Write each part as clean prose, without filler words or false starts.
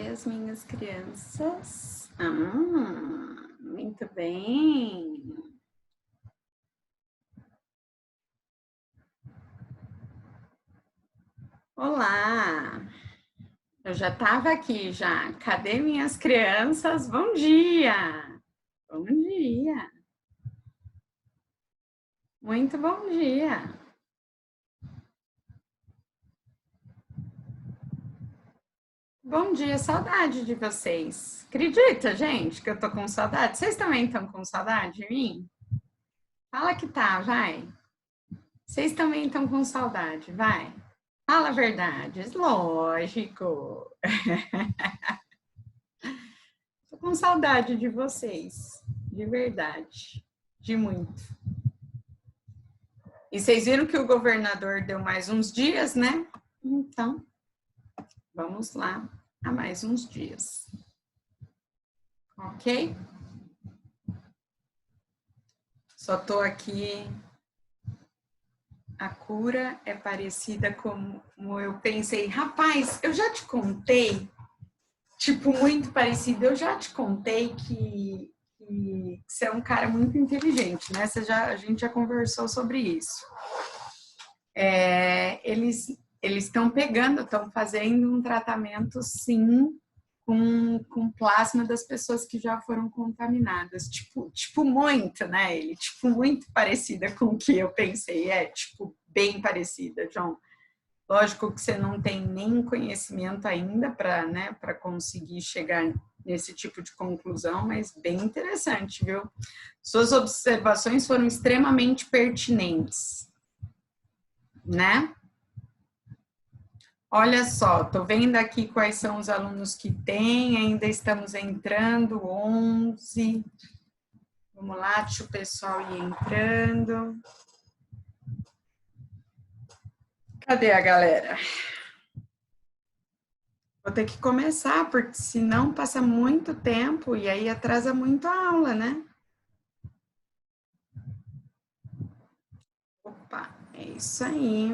dias, minhas crianças. Muito bem. Olá. Eu já estava aqui já. Cadê minhas crianças? Bom dia. Bom dia. Muito bom dia. Bom dia, saudade de vocês. Acredita, gente, que eu tô com saudade? Vocês também estão com saudade de mim? Fala que tá, vai. Vocês também estão com saudade, vai. Fala a verdade, lógico. Tô com saudade de vocês, de verdade, de muito. E vocês viram que o governador deu mais uns dias, né? Então, vamos lá a mais uns dias. Ok? Só tô aqui. A cura é parecida como eu pensei. Rapaz, eu já te contei, tipo, muito parecido. Eu já te contei que você é um cara muito inteligente, né? A gente já conversou sobre isso. Eles estão pegando, estão fazendo um tratamento, sim, com plasma das pessoas que já foram contaminadas. Tipo muito, né? Tipo, muito parecida com o que eu pensei. Tipo, bem parecida, John. Lógico que você não tem nem conhecimento ainda para, né, para conseguir chegar nesse tipo de conclusão, mas bem interessante, viu? Suas observações foram extremamente pertinentes, né? Olha só, tô vendo aqui quais são os alunos que tem, ainda estamos entrando, 11. Vamos lá, deixa o pessoal ir entrando. Cadê a galera? Vou ter que começar, porque senão passa muito tempo e aí atrasa muito a aula, né? Opa, é isso aí.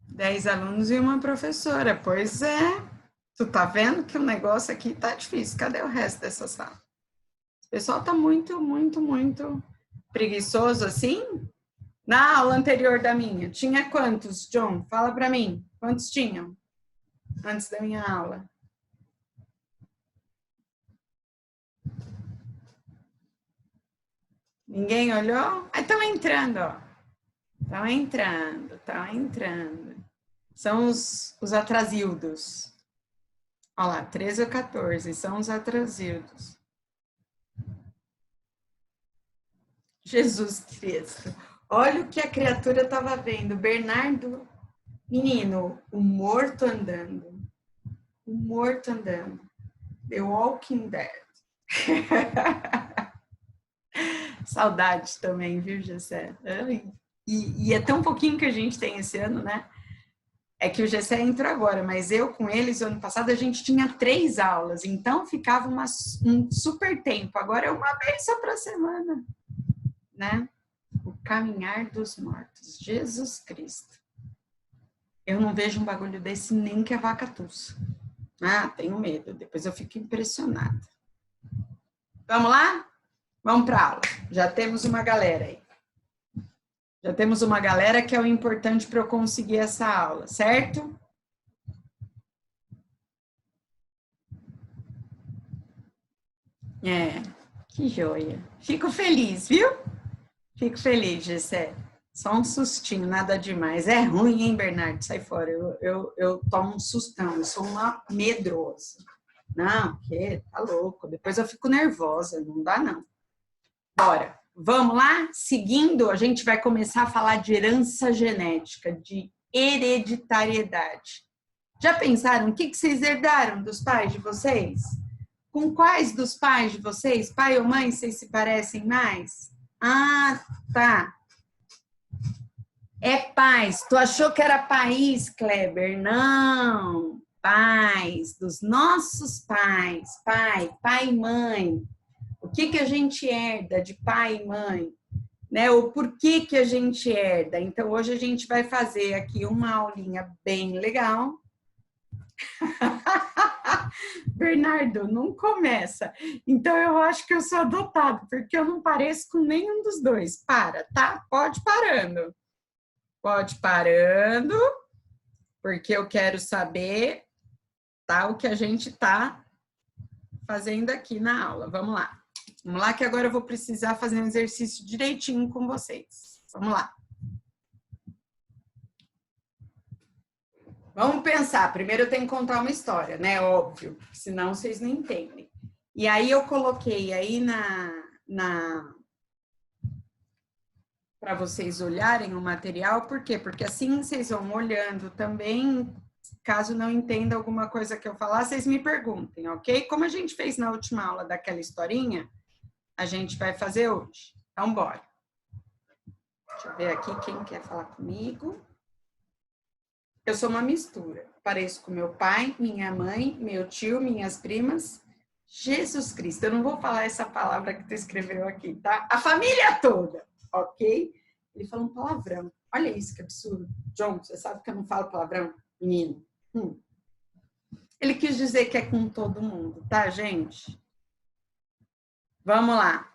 10 alunos e uma professora. Pois é. Tu tá vendo que o negócio aqui tá difícil. Cadê o resto dessa sala? O pessoal tá muito preguiçoso assim. Na aula anterior da minha, tinha quantos, John? Fala para mim. Quantos tinham antes da minha aula? Ninguém olhou? Aí estão entrando, ó. Estão entrando. São os atrasildos. Olha lá, 13 ou 14, são os atrasildos. Jesus Cristo. Olha o que a criatura estava vendo. Bernardo, menino, o morto andando. O morto andando. The Walking Dead. Saudades também, viu, Gessé? E é tão pouquinho que a gente tem esse ano, né? É que o Gessé entrou agora, mas eu com eles, ano passado, a gente tinha 3 aulas, então ficava um super tempo. Agora é uma vez só para semana, né? O caminhar dos mortos. Jesus Cristo. Eu não vejo um bagulho desse nem que a vaca tussa. Tenho medo. Depois eu fico impressionada. Vamos lá? Vamos para a aula. Já temos uma galera aí. Já temos uma galera que é o importante para eu conseguir essa aula, certo? Que joia. Fico feliz, viu? Fico feliz, Gessé. Só um sustinho, nada demais. É ruim, hein, Bernardo? Sai fora. Eu tomo um sustão, eu sou uma medrosa. Não, que tá louco. Depois eu fico nervosa, não dá não. Bora. Vamos lá? Seguindo, a gente vai começar a falar de herança genética, de hereditariedade. Já pensaram o que vocês herdaram dos pais de vocês? Com quais dos pais de vocês, pai ou mãe, vocês se parecem mais? Tá. É pais. Tu achou que era país, Kleber? Não. Pais, dos nossos pais. Pai e mãe. O que a gente herda de pai e mãe? Né? O porquê que a gente herda. Então, hoje a gente vai fazer aqui uma aulinha bem legal Bernardo, não começa. Então, eu acho que eu sou adotado, porque eu não pareço com nenhum dos dois. Para, tá? Pode parando. Pode parando, porque eu quero saber, tá, o que a gente tá fazendo aqui na aula. Vamos lá. Vamos lá que agora eu vou precisar fazer um exercício direitinho com vocês. Vamos lá. Vamos pensar. Primeiro eu tenho que contar uma história, né? Óbvio, senão vocês não entendem. E aí eu coloquei aí para vocês olharem o material, por quê? Porque assim vocês vão olhando também, caso não entenda alguma coisa que eu falar, vocês me perguntem, ok? Como a gente fez na última aula daquela historinha, a gente vai fazer hoje. Então, bora. Deixa eu ver aqui quem quer falar comigo. Eu sou uma mistura. Pareço com meu pai, minha mãe, meu tio, minhas primas. Jesus Cristo, eu não vou falar essa palavra que tu escreveu aqui, tá? A família toda, ok? Ele falou um palavrão. Olha isso, que absurdo. John, você sabe que eu não falo palavrão? Menino. Ele quis dizer que é com todo mundo, tá, gente? Vamos lá.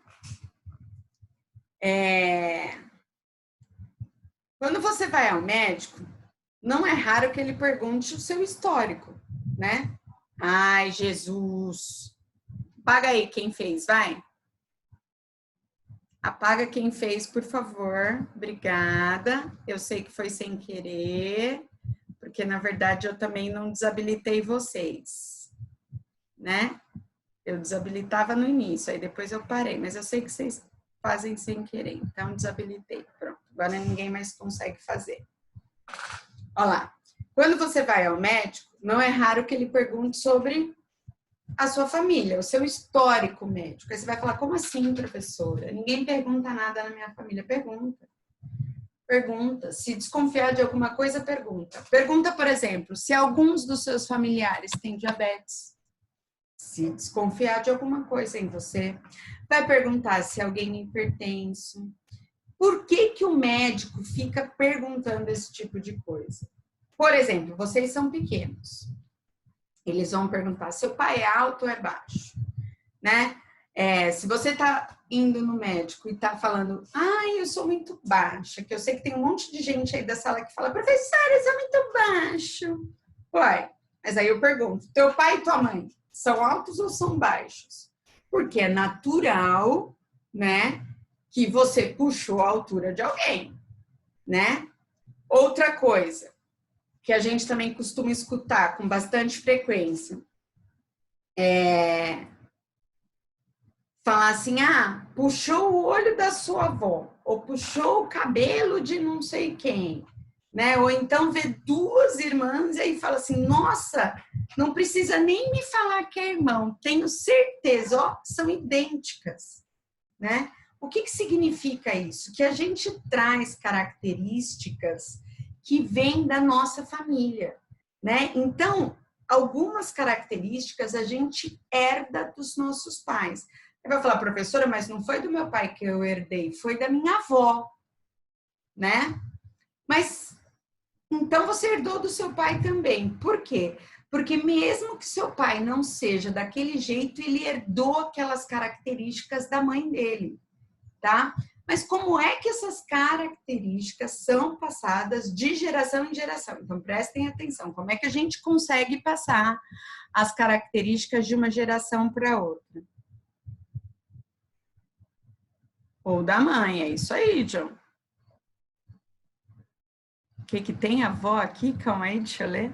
Quando você vai ao médico, não é raro que ele pergunte o seu histórico, né? Ai, Jesus. Apaga aí quem fez, vai. Apaga quem fez, por favor. Obrigada. Eu sei que foi sem querer, porque na verdade eu também não desabilitei vocês, né? Eu desabilitava no início, aí depois eu parei, mas eu sei que vocês fazem sem querer, então desabilitei. Pronto, agora ninguém mais consegue fazer. Olha lá. Quando você vai ao médico, não é raro que ele pergunte sobre a sua família, o seu histórico médico. Aí você vai falar, como assim, professora? Ninguém pergunta nada na minha família. Pergunta. Pergunta. Se desconfiar de alguma coisa, pergunta. Pergunta, por exemplo, se alguns dos seus familiares têm diabetes. Se desconfiar de alguma coisa em você. Vai perguntar se alguém é hipertenso. Por que que o médico fica perguntando esse tipo de coisa? Por exemplo, vocês são pequenos. Eles vão perguntar, seu pai é alto ou é baixo? Né? Se você está indo no médico e está falando, ai, eu sou muito baixa, que eu sei que tem um monte de gente aí da sala que fala, professora, eu sou muito baixo. Uai, mas aí eu pergunto, teu pai e tua mãe são altos ou são baixos? Porque é natural, né, que você puxou a altura de alguém, né? Outra coisa, que a gente também costuma escutar com bastante frequência, falar assim, ah, puxou o olho da sua avó, ou puxou o cabelo de não sei quem, né? Ou então vê duas irmãs e aí fala assim, nossa, não precisa nem me falar que é irmão, tenho certeza, ó, são idênticas, né? O que significa isso? Que a gente traz características que vêm da nossa família, né? Então, algumas características a gente herda dos nossos pais. Você vai falar, professora, mas não foi do meu pai que eu herdei, foi da minha avó, né? Mas, então você herdou do seu pai também. Por quê? Porque mesmo que seu pai não seja daquele jeito, ele herdou aquelas características da mãe dele, tá? Mas como é que essas características são passadas de geração em geração? Então, prestem atenção. Como é que a gente consegue passar as características de uma geração para outra? Ou da mãe, é isso aí, John. O que tem a avó aqui? Calma aí, deixa eu ler.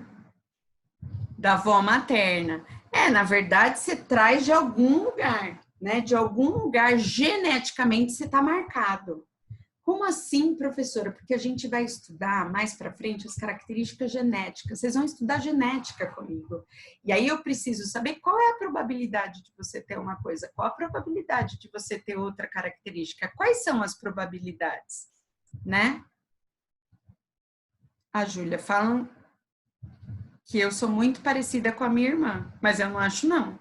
Da avó materna. Na verdade, você traz de algum lugar, né? De algum lugar, geneticamente, você está marcado. Como assim, professora? Porque a gente vai estudar mais para frente as características genéticas. Vocês vão estudar genética comigo. E aí eu preciso saber qual é a probabilidade de você ter uma coisa, qual a probabilidade de você ter outra característica, quais são as probabilidades, né? A Júlia fala que eu sou muito parecida com a minha irmã, mas eu não acho, não.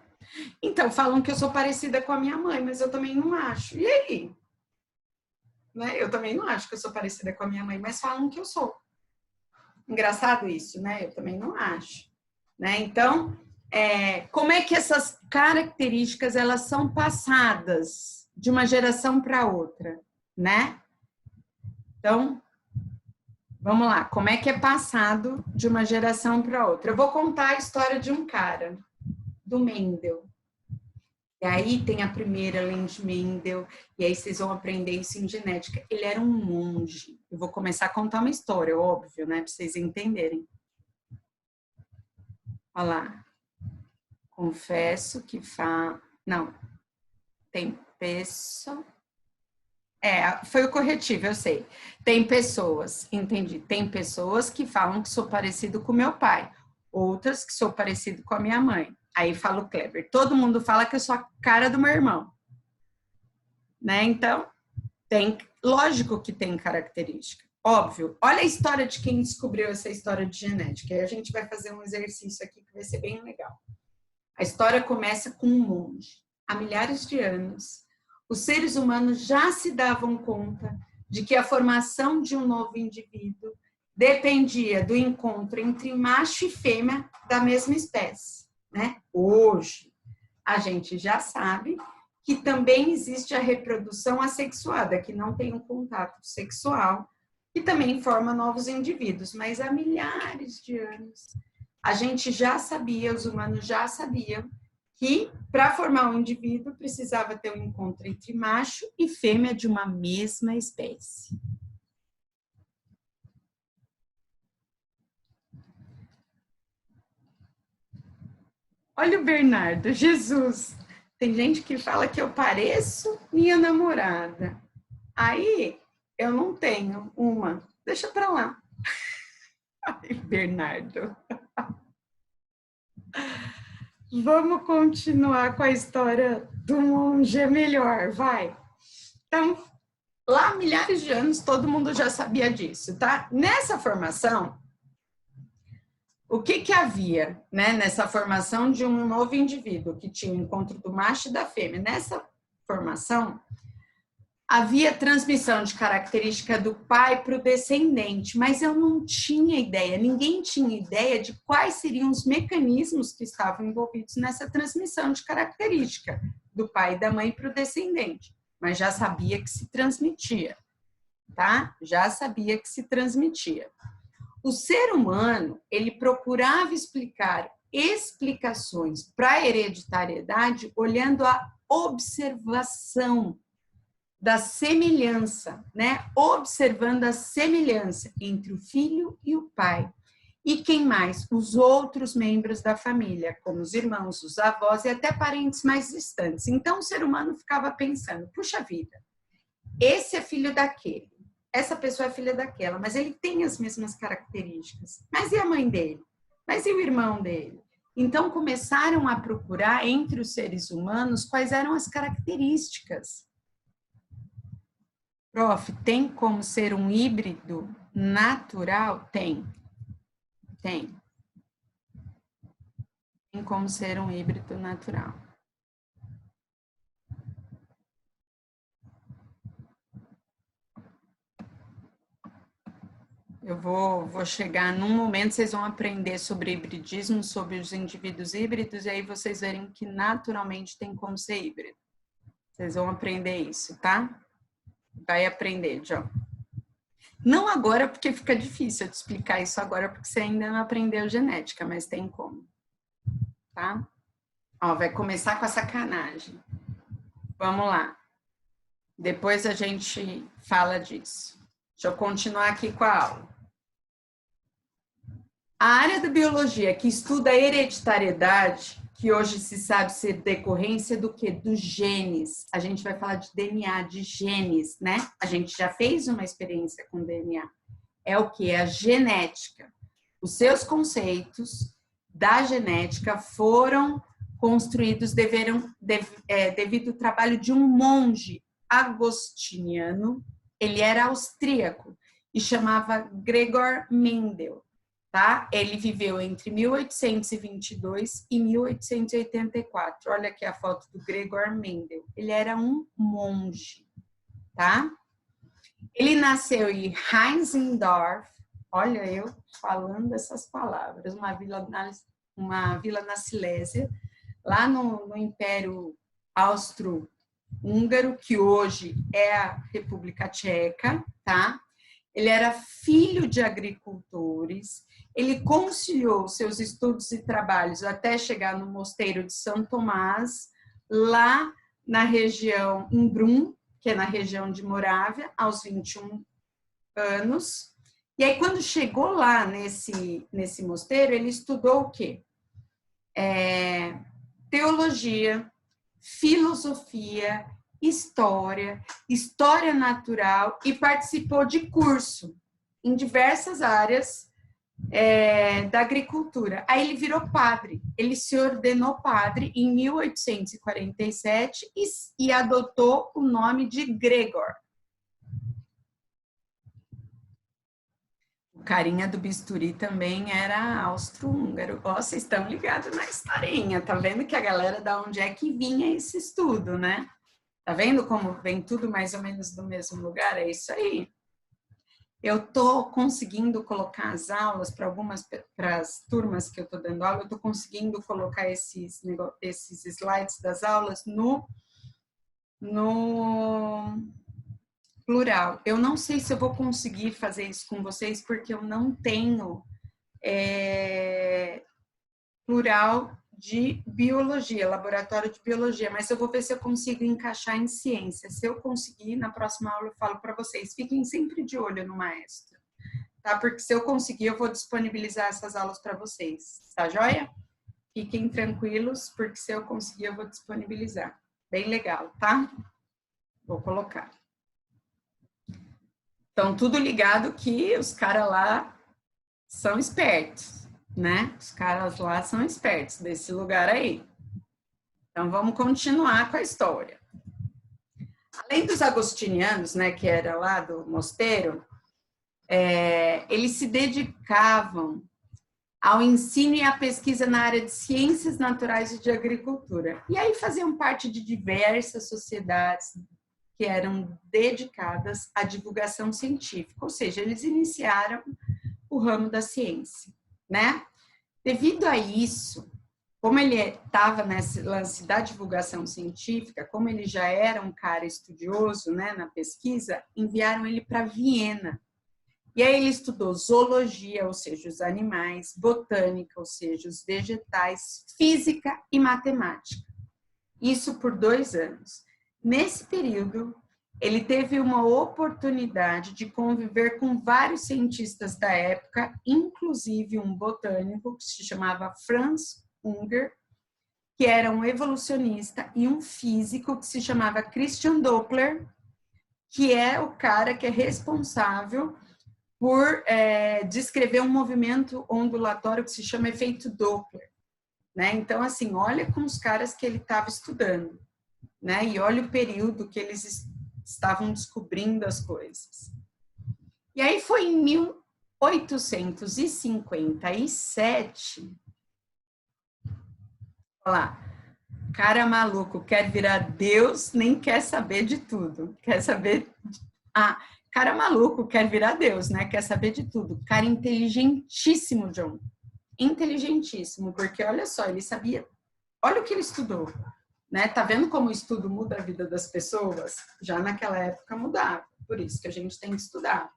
Então, falam que eu sou parecida com a minha mãe, mas eu também não acho. E aí? Né? Eu também não acho que eu sou parecida com a minha mãe, mas falam que eu sou. Engraçado isso, né? Eu também não acho. né? Então, como é que essas características elas são passadas de uma geração para outra, né? Então, vamos lá, como é que é passado de uma geração para outra? Eu vou contar a história de um cara, do Mendel. E aí tem a primeira lei de Mendel, e aí vocês vão aprender isso em genética. Ele era um monge. Eu vou começar a contar uma história, óbvio, né, para vocês entenderem. Olha lá. Confesso que Não, tem pessoa... foi o corretivo, eu sei. Tem pessoas, entendi. Tem pessoas que falam que sou parecido com meu pai, outras que sou parecido com a minha mãe. Aí fala o Kleber. Todo mundo fala que eu sou a cara do meu irmão, né? Então, lógico que tem característica. Óbvio. Olha a história de quem descobriu essa história de genética. Aí a gente vai fazer um exercício aqui que vai ser bem legal. A história começa com um monge. Há milhares de anos, os seres humanos já se davam conta de que a formação de um novo indivíduo dependia do encontro entre macho e fêmea da mesma espécie, né? Hoje, a gente já sabe que também existe a reprodução assexuada, que não tem um contato sexual, que também forma novos indivíduos, mas há milhares de anos a gente já sabia, os humanos já sabiam, que para formar um indivíduo precisava ter um encontro entre macho e fêmea de uma mesma espécie. Olha o Bernardo, Jesus. Tem gente que fala que eu pareço minha namorada. Aí eu não tenho uma. Deixa para lá. Ai, Bernardo. Vamos continuar com a história do monge melhor, vai. Então, lá há milhares de anos, todo mundo já sabia disso, tá? Nessa formação, o que havia, né? Nessa formação de um novo indivíduo, que tinha o encontro do macho e da fêmea. Nessa formação, havia transmissão de característica do pai para o descendente, mas eu não tinha ideia, ninguém tinha ideia de quais seriam os mecanismos que estavam envolvidos nessa transmissão de característica do pai e da mãe para o descendente, mas já sabia que se transmitia, tá? Já sabia que se transmitia. O ser humano, ele procurava explicar explicações para a hereditariedade olhando a observação da semelhança, né? Observando a semelhança entre o filho e o pai. E quem mais? Os outros membros da família, como os irmãos, os avós e até parentes mais distantes. Então, o ser humano ficava pensando, puxa vida, esse é filho daquele, essa pessoa é filha daquela, mas ele tem as mesmas características. Mas e a mãe dele? Mas e o irmão dele? Então, começaram a procurar entre os seres humanos quais eram as características. Prof, tem como ser um híbrido natural? Tem. Tem como ser um híbrido natural. Eu vou chegar num momento, vocês vão aprender sobre hibridismo, sobre os indivíduos híbridos, e aí vocês verem que naturalmente tem como ser híbrido. Vocês vão aprender isso, tá? Vai aprender, John. Não agora, porque fica difícil eu te explicar isso agora, porque você ainda não aprendeu genética, mas tem como, tá? Ó, vai começar com a sacanagem. Vamos lá. Depois a gente fala disso. Deixa eu continuar aqui com a aula. A área da biologia que estuda a hereditariedade, que hoje se sabe ser decorrência do quê? Dos genes. A gente vai falar de DNA, de genes, né? A gente já fez uma experiência com DNA. É o que? A genética. Os seus conceitos da genética foram construídos devido ao trabalho de um monge agostiniano. Ele era austríaco e chamava Gregor Mendel. Tá? Ele viveu entre 1822 e 1884. Olha aqui a foto do Gregor Mendel. Ele era um monge, tá? Ele nasceu em Heinzendorf. Olha eu falando essas palavras. uma vila na Silésia, lá no Império Austro-Húngaro, que hoje é a República Tcheca, tá? Ele era filho de agricultores, ele conciliou seus estudos e trabalhos até chegar no mosteiro de São Tomás, lá na região em Brum, que é na região de Morávia, aos 21 anos. E aí, quando chegou lá nesse mosteiro, ele estudou o quê? Teologia, filosofia, história natural e participou de curso em diversas áreas da agricultura. Aí ele virou padre, ele se ordenou padre em 1847 e adotou o nome de Gregor. O carinha do bisturi também era austro-húngaro. Ó, vocês estão ligados na historinha, tá vendo que a galera da onde é que vinha esse estudo, né? Tá vendo como vem tudo mais ou menos do mesmo lugar? É isso aí. Eu tô conseguindo colocar as aulas para as turmas que eu tô dando aula, eu tô conseguindo colocar esses slides das aulas no plural. Eu não sei se eu vou conseguir fazer isso com vocês, porque eu não tenho plural de biologia, laboratório de biologia, mas eu vou ver se eu consigo encaixar em ciência. Se eu conseguir, na próxima aula eu falo para vocês. Fiquem sempre de olho no maestro, tá? Porque se eu conseguir, eu vou disponibilizar essas aulas para vocês, tá joia? Fiquem tranquilos, porque se eu conseguir, eu vou disponibilizar. Bem legal, tá? Vou colocar. Então, tudo ligado que os caras lá são espertos, né? Os caras lá são espertos desse lugar aí. Então, vamos continuar com a história. Além dos agostinianos, né, que era lá do mosteiro, eles se dedicavam ao ensino e à pesquisa na área de ciências naturais e de agricultura. E aí faziam parte de diversas sociedades que eram dedicadas à divulgação científica, ou seja, eles iniciaram o ramo da ciência, né? Devido a isso, como ele estava nesse lance da divulgação científica, como ele já era um cara estudioso, né, na pesquisa, enviaram ele para Viena. E aí ele estudou zoologia, ou seja, os animais, botânica, ou seja, os vegetais, física e matemática. Isso por 2 anos. Nesse período, ele teve uma oportunidade de conviver com vários cientistas da época, inclusive um botânico que se chamava Franz Unger, que era um evolucionista, e um físico que se chamava Christian Doppler, que é o cara que é responsável por descrever um movimento ondulatório que se chama efeito Doppler, né? Então, assim, olha com os caras que ele estava estudando, né? E olha o período que eles estavam descobrindo as coisas. E aí foi em 1857, olha lá, cara maluco, quer virar Deus, nem quer saber de tudo, quer saber... cara maluco, quer virar Deus, né? Quer saber de tudo. Cara inteligentíssimo, John. Inteligentíssimo, porque olha só, ele sabia... Olha o que ele estudou, né? Tá vendo como o estudo muda a vida das pessoas? Já naquela época mudava, por isso que a gente tem que estudar.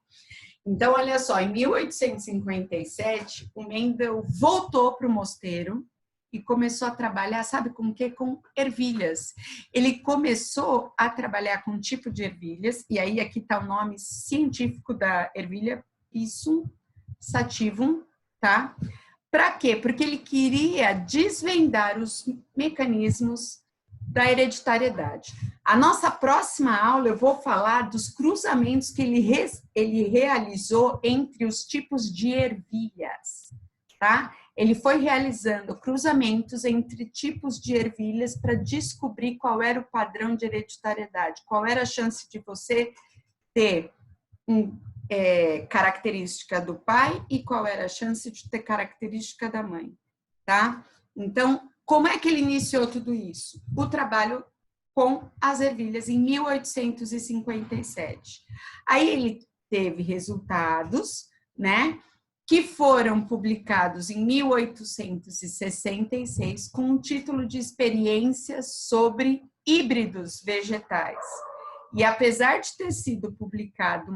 Então, olha só, em 1857, o Mendel voltou para o mosteiro e começou a trabalhar, sabe com o quê? Com ervilhas. Ele começou a trabalhar com um tipo de ervilhas, e aí aqui está o nome científico da ervilha, Pisum sativum, tá? Para quê? Porque ele queria desvendar os mecanismos da hereditariedade. A nossa próxima aula eu vou falar dos cruzamentos que ele realizou entre os tipos de ervilhas, tá? Ele foi realizando cruzamentos entre tipos de ervilhas para descobrir qual era o padrão de hereditariedade, qual era a chance de você ter característica do pai e qual era a chance de ter característica da mãe, tá? Então, como é que ele iniciou tudo isso? O trabalho com as ervilhas em 1857. Aí ele teve resultados, né, que foram publicados em 1866 com o título de Experiências sobre Híbridos Vegetais. E apesar de ter sido publicado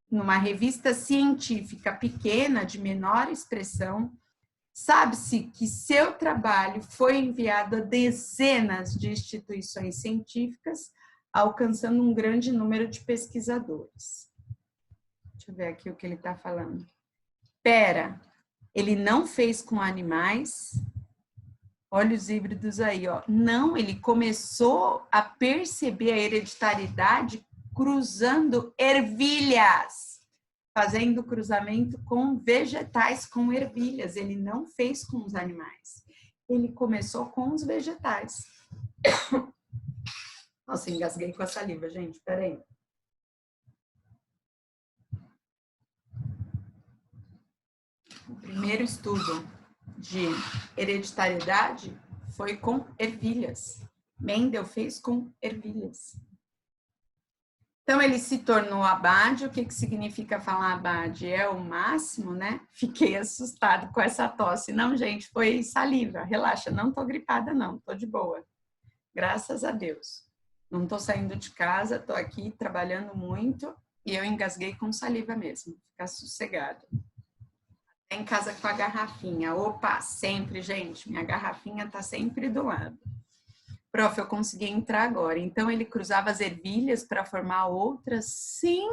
numa revista científica pequena, de menor expressão, sabe-se que seu trabalho foi enviado a dezenas de instituições científicas, alcançando um grande número de pesquisadores. Deixa eu ver aqui o que ele está falando. Pera, ele não fez com animais? Olha os híbridos aí, ó. Não, ele começou a perceber a hereditariedade cruzando ervilhas, fazendo cruzamento com vegetais, com ervilhas. Ele não fez com os animais. Ele começou com os vegetais. Nossa, engasguei com a saliva, gente. Peraí. O primeiro estudo de hereditariedade foi com ervilhas. Mendel fez com ervilhas. Então, ele se tornou abade. O que significa falar abade? É o máximo, né? Fiquei assustado com essa tosse. Não, gente, foi saliva. Relaxa, não tô gripada, não. Tô de boa. Graças a Deus. Não tô saindo de casa, tô aqui trabalhando muito e eu engasguei com saliva mesmo. Fica sossegado. Em casa com a garrafinha. Opa, sempre, gente. Minha garrafinha tá sempre do lado. Prof, eu consegui entrar agora. Então, ele cruzava as ervilhas para formar outras? Sim,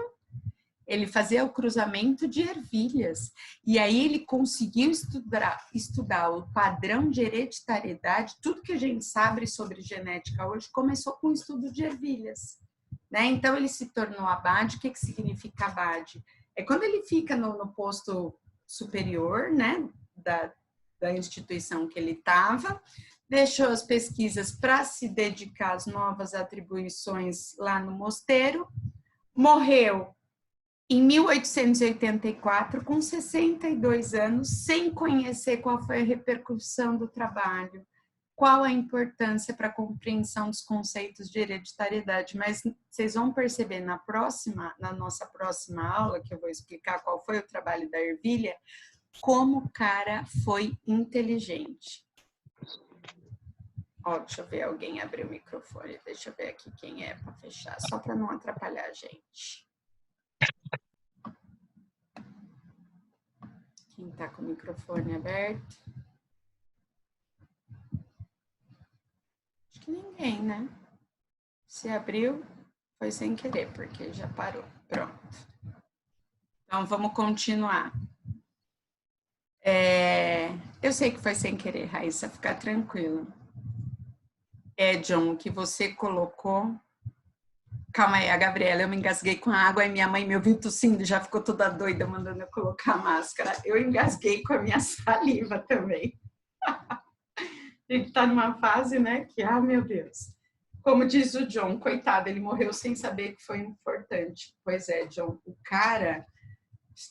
ele fazia o cruzamento de ervilhas. E aí, ele conseguiu estudar o padrão de hereditariedade. Tudo que a gente sabe sobre genética hoje começou com o estudo de ervilhas. Né? Então, ele se tornou abade. O que significa abade? É quando ele fica no posto superior, né, da instituição que ele estava, deixou as pesquisas para se dedicar às novas atribuições lá no mosteiro, morreu em 1884, com 62 anos, sem conhecer qual foi a repercussão do trabalho, qual a importância para a compreensão dos conceitos de hereditariedade. Mas vocês vão perceber na nossa próxima aula, que eu vou explicar qual foi o trabalho da ervilha, como o cara foi inteligente. Ó, deixa eu ver, alguém abriu o microfone. Deixa eu ver aqui quem é para fechar, só para não atrapalhar a gente. Quem está com o microfone aberto? Acho que ninguém, né? Se abriu, foi sem querer, porque já parou. Pronto. Então, vamos continuar. Eu sei que foi sem querer, Raíssa, fica tranquila. John, o que você colocou... Calma aí, a Gabriela, eu me engasguei com a água e minha mãe me ouviu tossindo, já ficou toda doida mandando eu colocar a máscara. Eu engasguei com a minha saliva também. A gente tá numa fase, né, que, meu Deus. Como diz o John, coitado, ele morreu sem saber que foi importante. Pois é, John, o cara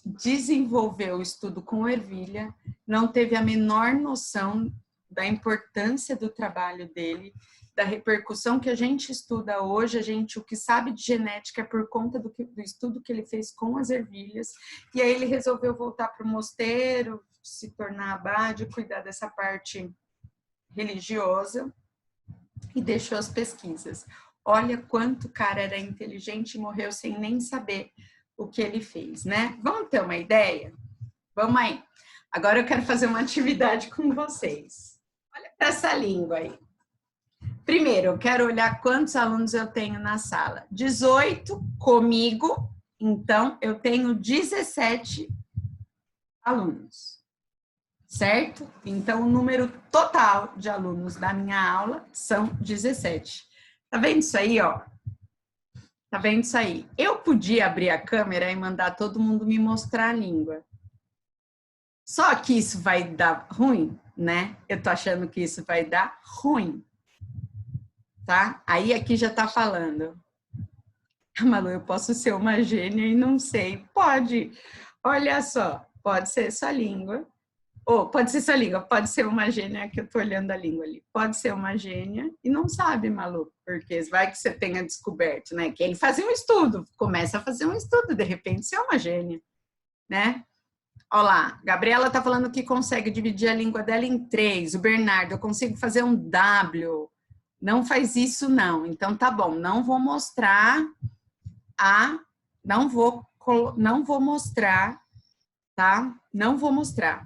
desenvolveu o estudo com ervilha, não teve a menor noção da importância do trabalho dele, da repercussão que a gente estuda hoje, o que sabe de genética é por conta do estudo que ele fez com as ervilhas, e aí ele resolveu voltar para o mosteiro, se tornar abade, cuidar dessa parte religiosa, e deixou as pesquisas. Olha quanto o cara era inteligente e morreu sem nem saber o que ele fez, né? Vamos ter uma ideia? Vamos aí. Agora eu quero fazer uma atividade com vocês. Olha para essa língua aí. Primeiro, eu quero olhar quantos alunos eu tenho na sala. 18 comigo, então eu tenho 17 alunos, certo? Então, o número total de alunos da minha aula são 17. Tá vendo isso aí, ó? Tá vendo isso aí? Eu podia abrir a câmera e mandar todo mundo me mostrar a língua. Só que isso vai dar ruim, né? Eu tô achando que isso vai dar ruim. Tá? Aí aqui já tá falando. Malu, eu posso ser uma gênia e não sei. Pode. Olha só, pode ser sua língua. Ou pode ser sua língua, pode ser uma gênia, que eu tô olhando a língua ali. Pode ser uma gênia e não sabe, Malu, porque vai que você tenha descoberto, né? Que ele fazia um estudo, começa a fazer um estudo, de repente você é uma gênia, né? Olha lá, Gabriela tá falando que consegue dividir a língua dela em 3. O Bernardo, eu consigo fazer um W. Não faz isso, não. Então, tá bom. Não vou mostrar a... Não vou mostrar, tá? Não vou mostrar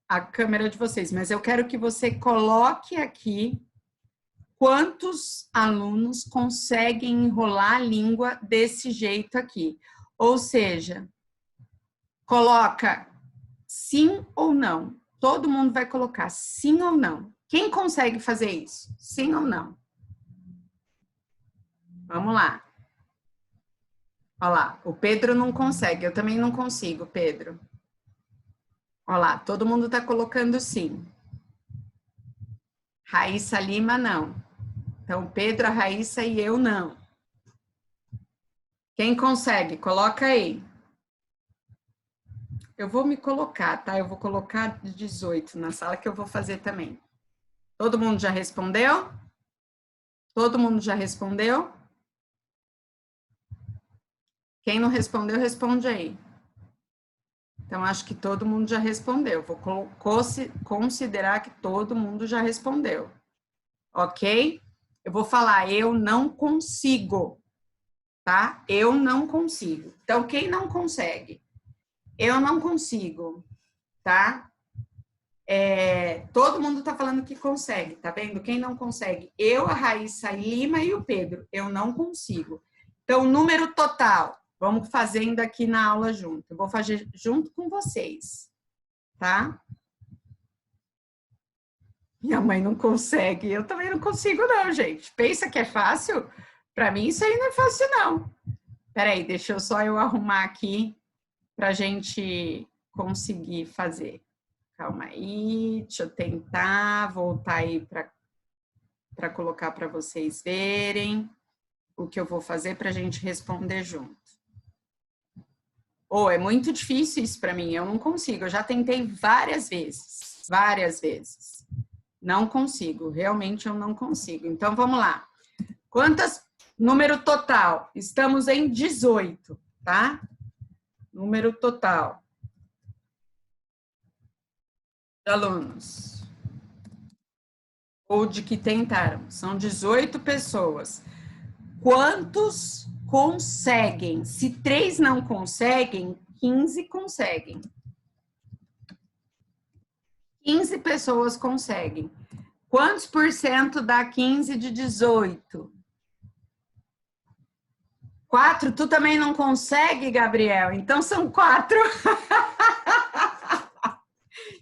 a câmera de vocês, mas eu quero que você coloque aqui quantos alunos conseguem enrolar a língua desse jeito aqui. Ou seja, coloca sim ou não. Todo mundo vai colocar sim ou não. Quem consegue fazer isso? Sim ou não? Vamos lá. Olha lá, o Pedro não consegue, eu também não consigo, Pedro. Olha lá, todo mundo está colocando sim. Raíssa Lima, não. Então, Pedro, a Raíssa e eu, não. Quem consegue? Coloca aí. Eu vou me colocar, tá? Eu vou colocar 18 na sala que eu vou fazer também. Todo mundo já respondeu? Todo mundo já respondeu? Quem não respondeu, responde aí. Então, acho que todo mundo já respondeu. Vou considerar que todo mundo já respondeu. Ok? Eu vou falar, eu não consigo, tá? Eu não consigo. Então, quem não consegue? Eu não consigo, tá? Todo mundo tá falando que consegue, tá vendo? Quem não consegue? Eu, a Raíssa Lima e o Pedro. Eu não consigo. Então, número total. Vamos fazendo aqui na aula junto. Eu vou fazer junto com vocês, tá? Minha mãe não consegue. Eu também não consigo, não, gente. Pensa que é fácil? Para mim, isso aí não é fácil, não. Peraí, deixa eu só eu arrumar aqui pra gente conseguir fazer. Calma aí, deixa eu tentar voltar aí para colocar para vocês verem o que eu vou fazer para a gente responder junto. É muito difícil isso para mim, eu não consigo. Eu já tentei várias vezes. Não consigo, realmente eu não consigo. Então vamos lá. Número total? Estamos em 18, tá? Número total de alunos. Ou de que tentaram. São 18 pessoas. Quantos conseguem? Se 3 não conseguem, 15 conseguem. 15 pessoas conseguem. Quantos por cento dá 15 de 18? 4? Tu também não consegue, Gabriel? Então são 4.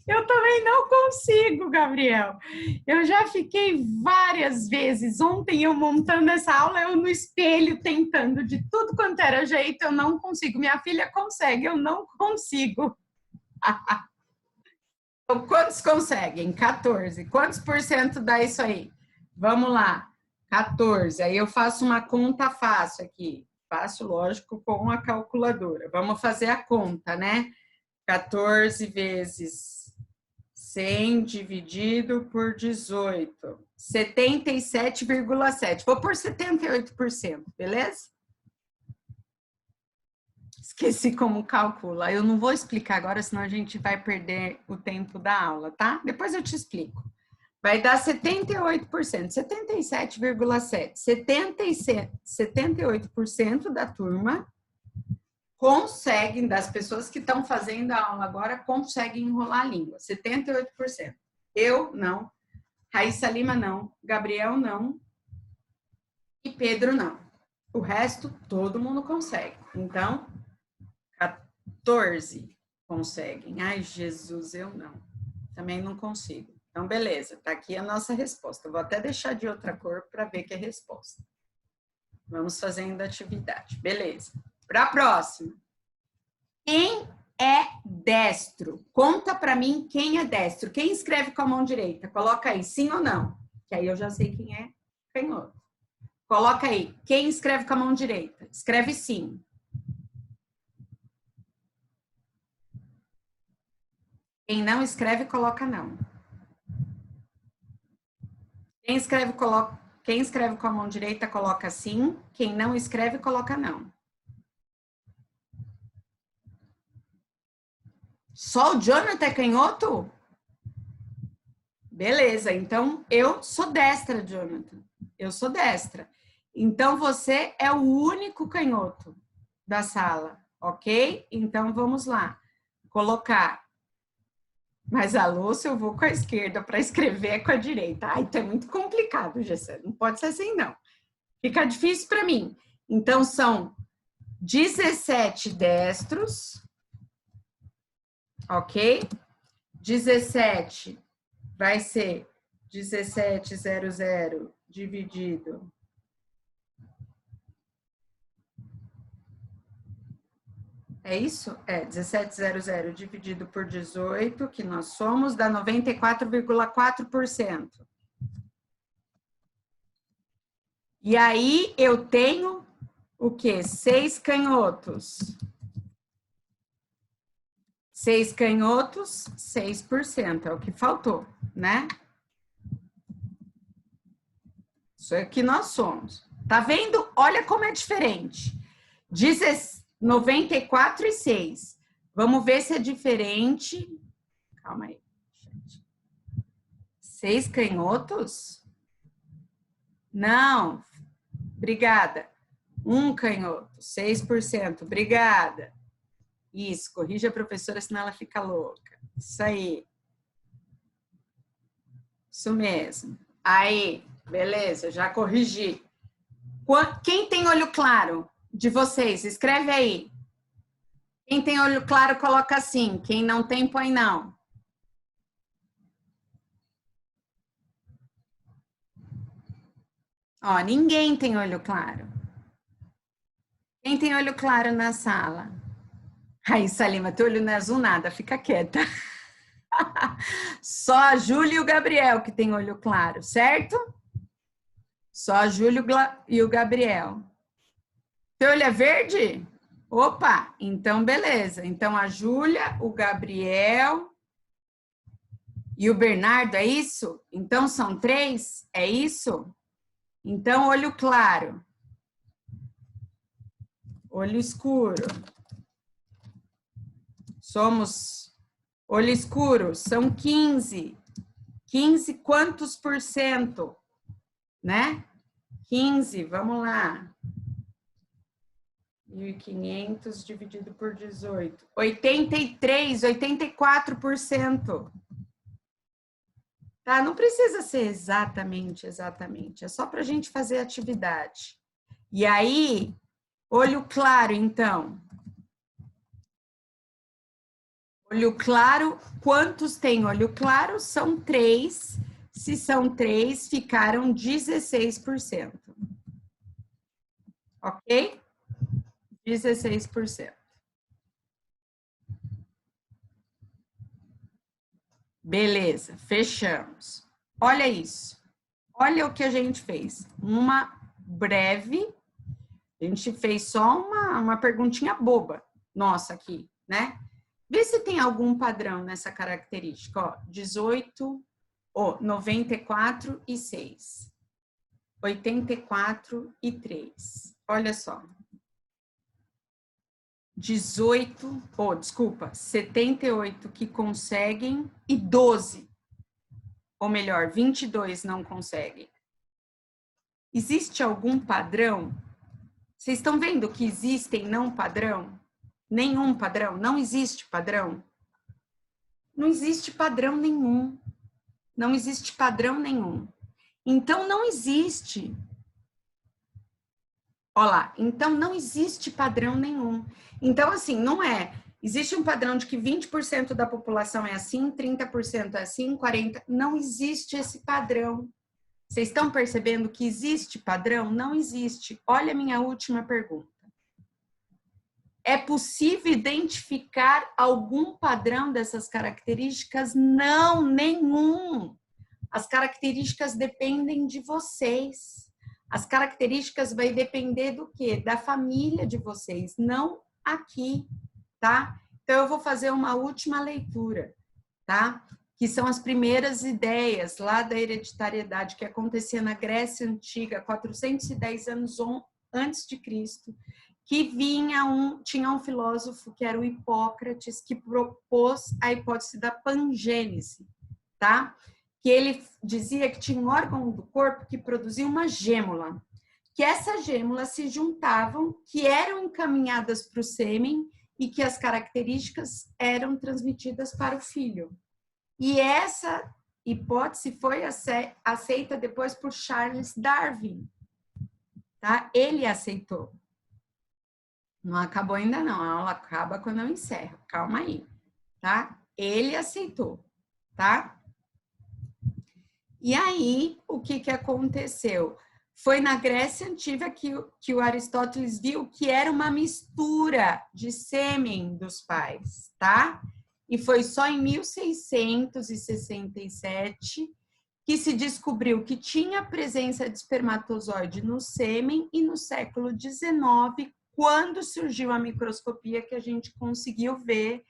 Eu também não consigo, Gabriel. Eu já fiquei várias vezes. Ontem eu montando essa aula, eu no espelho tentando de tudo quanto era jeito, eu não consigo. Minha filha consegue, eu não consigo. Então, quantos conseguem? 14. Quantos por cento dá isso aí? Vamos lá. 14. Aí eu faço uma conta fácil aqui. Fácil, lógico, com a calculadora. Vamos fazer a conta, né? 14 vezes 100 dividido por 18. 77,7. Vou por 78%, beleza? Esqueci como calcula. Eu não vou explicar agora, senão a gente vai perder o tempo da aula, tá? Depois eu te explico. Vai dar 78%, 77,7. 78% da turma conseguem, das pessoas que estão fazendo a aula agora, conseguem enrolar a língua. 78%. Eu não. Raíssa Lima não. Gabriel não. E Pedro não. O resto, todo mundo consegue. Então, 14 conseguem. Ai, Jesus, eu não. Também não consigo. Então, beleza, tá aqui a nossa resposta. Vou até deixar de outra cor para ver que é resposta. Vamos fazendo a atividade. Beleza. Para a próxima. Quem é destro? Conta para mim quem é destro. Quem escreve com a mão direita? Coloca aí, sim ou não? Que aí eu já sei quem é canhoto. Coloca aí, quem escreve com a mão direita? Escreve sim. Quem não escreve, coloca não. Quem escreve com a mão direita, coloca sim. Quem não escreve, coloca não. Só o Jonathan é canhoto? Beleza, então eu sou destra, Jonathan. Eu sou destra. Então você é o único canhoto da sala, ok? Então vamos lá. Colocar. Mas a Lúcia eu vou com a esquerda para escrever com a direita. Ai, então é muito complicado, Gessé. Não pode ser assim, não. Fica difícil para mim. Então são 17 destros, ok? 17 vai ser 1700 dividido. É isso? É, 1700 dividido por 18, que nós somos, dá 94,4%. E aí eu tenho o quê? 6 canhotos. 6 canhotos, 6%, é o que faltou, né? Isso é que nós somos. Tá vendo? Olha como é diferente. 94 e 6. Vamos ver se é diferente. Calma aí. 6 canhotos? Não. Obrigada. 1 canhoto, 6%. Obrigada. Isso, corrija a professora, senão ela fica louca. Isso aí. Isso mesmo. Aí, beleza, já corrigi. Quem tem olho claro de vocês? Escreve aí. Quem tem olho claro, coloca assim. Quem não tem, põe não. Ó, ninguém tem olho claro. Quem tem olho claro na sala? Raíssa Lima, teu olho não é azul nada, fica quieta. Só a Júlia e o Gabriel que tem olho claro, certo? Só a Júlia e o Gabriel. Teu olho é verde? Opa, então beleza. Então a Júlia, o Gabriel e o Bernardo, é isso? Então são 3? É isso? Então olho claro. Olho escuro. Somos olho escuro, são 15. 15 quantos por cento? Né? 15, vamos lá. 1.500 dividido por 18. 83, 84%. Tá? Não precisa ser exatamente. É só para a gente fazer atividade. E aí, olho claro, então. Olho claro, quantos tem olho claro? São 3. Se são 3, ficaram 16%. Ok? 16%. Beleza, fechamos. Olha isso. Olha o que a gente fez. Uma breve, a gente fez só uma perguntinha boba nossa aqui, né? Vê se tem algum padrão nessa característica, ó. 18, 94 e 6. 84 e 3. Olha só. 78 que conseguem e 12, ou melhor, 22 não conseguem. Existe algum padrão? Vocês estão vendo que existem não padrão? Nenhum padrão? Não existe padrão? Não existe padrão nenhum. Não existe padrão nenhum. Então, não existe. Olha lá, então não existe padrão nenhum. Então, assim, não é. Existe um padrão de que 20% da população é assim, 30% é assim, 40%. Não existe esse padrão. Vocês estão percebendo que existe padrão? Não existe. Olha a minha última pergunta. É possível identificar algum padrão dessas características? Não, nenhum. As características dependem de vocês. As características vai depender do quê? Da família de vocês, não aqui, tá? Então, eu vou fazer uma última leitura, tá? Que são as primeiras ideias lá da hereditariedade que acontecia na Grécia Antiga, 410 anos antes de Cristo, que tinha um filósofo que era o Hipócrates, que propôs a hipótese da pangênese, tá? Que ele dizia que tinha um órgão do corpo que produzia uma gêmula, que essas gêmulas se juntavam, que eram encaminhadas para o sêmen e que as características eram transmitidas para o filho. E essa hipótese foi aceita depois por Charles Darwin, tá? Ele aceitou. Não acabou ainda não, a aula acaba quando eu encerro, calma aí, tá? Ele aceitou, tá? E aí, o que aconteceu? Foi na Grécia Antiga que o Aristóteles viu que era uma mistura de sêmen dos pais, tá? E foi só em 1667 que se descobriu que tinha presença de espermatozoide no sêmen e no século XIX, quando surgiu a microscopia, que a gente conseguiu ver,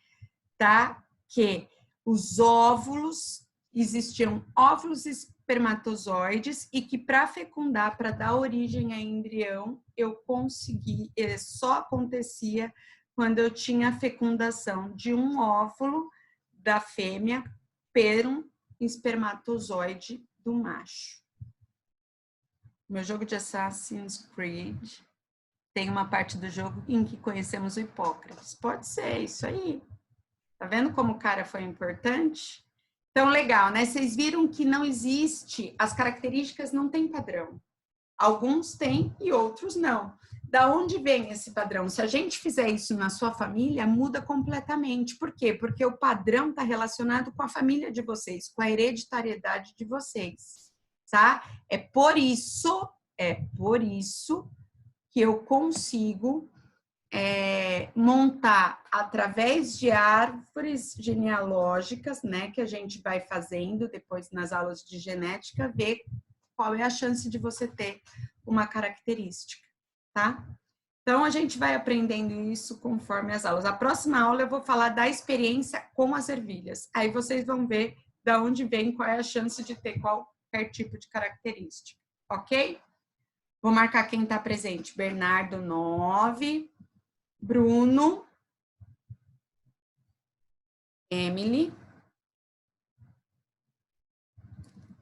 tá? Que os óvulos, existiam óvulos e espermatozoides e que para fecundar, para dar origem a embrião, só acontecia quando eu tinha a fecundação de um óvulo da fêmea por um espermatozoide do macho. Meu jogo de Assassin's Creed tem uma parte do jogo em que conhecemos o Hipócrates. Pode ser, isso aí. Tá vendo como o cara foi importante? Então, legal, né? Vocês viram que não existe, as características não têm padrão. Alguns têm e outros não. Da onde vem esse padrão? Se a gente fizer isso na sua família, muda completamente. Por quê? Porque o padrão está relacionado com a família de vocês, com a hereditariedade de vocês, tá? É por isso que eu consigo montar através de árvores genealógicas, né, que a gente vai fazendo depois nas aulas de genética, ver qual é a chance de você ter uma característica, tá? Então, a gente vai aprendendo isso conforme as aulas. A próxima aula eu vou falar da experiência com as ervilhas. Aí vocês vão ver de onde vem, qual é a chance de ter qualquer tipo de característica, ok? Vou marcar quem está presente. Bernardo, 9. Bruno. Emily.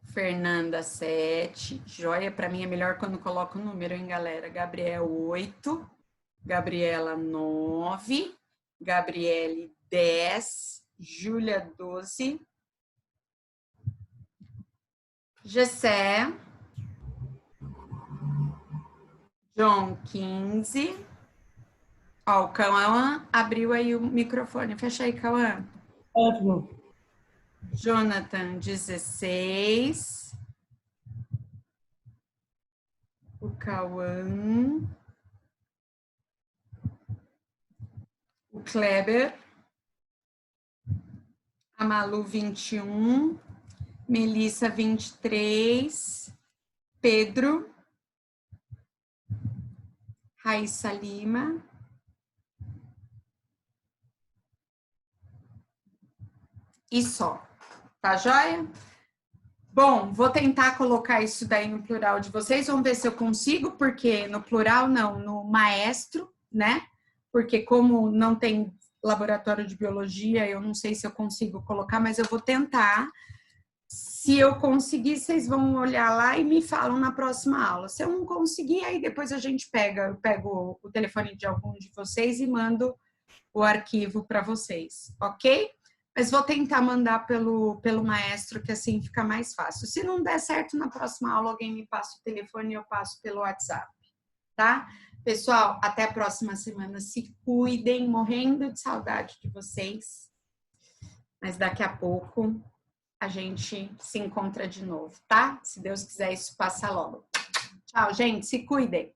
Fernanda, 7. Joia, para mim é melhor quando coloco o número, hein, galera? Gabriel, 8. Gabriela, 9. Gabriele, 10. Júlia, 12. Gessé. John, 15. Ó, o Cauã abriu aí o microfone. Fecha aí, Cauã. Ótimo. Jonathan, 16. O Cauã. O Kleber. A Malu, 21. Melissa, 23. Pedro. Raíssa Lima. E só. Tá joia? Bom, vou tentar colocar isso daí no plural de vocês. Vamos ver se eu consigo, porque no plural não, no maestro, né? Porque como não tem laboratório de biologia, eu não sei se eu consigo colocar, mas eu vou tentar. Se eu conseguir, vocês vão olhar lá e me falam na próxima aula. Se eu não conseguir, aí depois a gente eu pego o telefone de algum de vocês e mando o arquivo para vocês, ok? Mas vou tentar mandar pelo maestro, que assim fica mais fácil. Se não der certo, na próxima aula alguém me passa o telefone e eu passo pelo WhatsApp, tá? Pessoal, até a próxima semana. Se cuidem, morrendo de saudade de vocês. Mas daqui a pouco a gente se encontra de novo, tá? Se Deus quiser, isso passa logo. Tchau, gente. Se cuidem.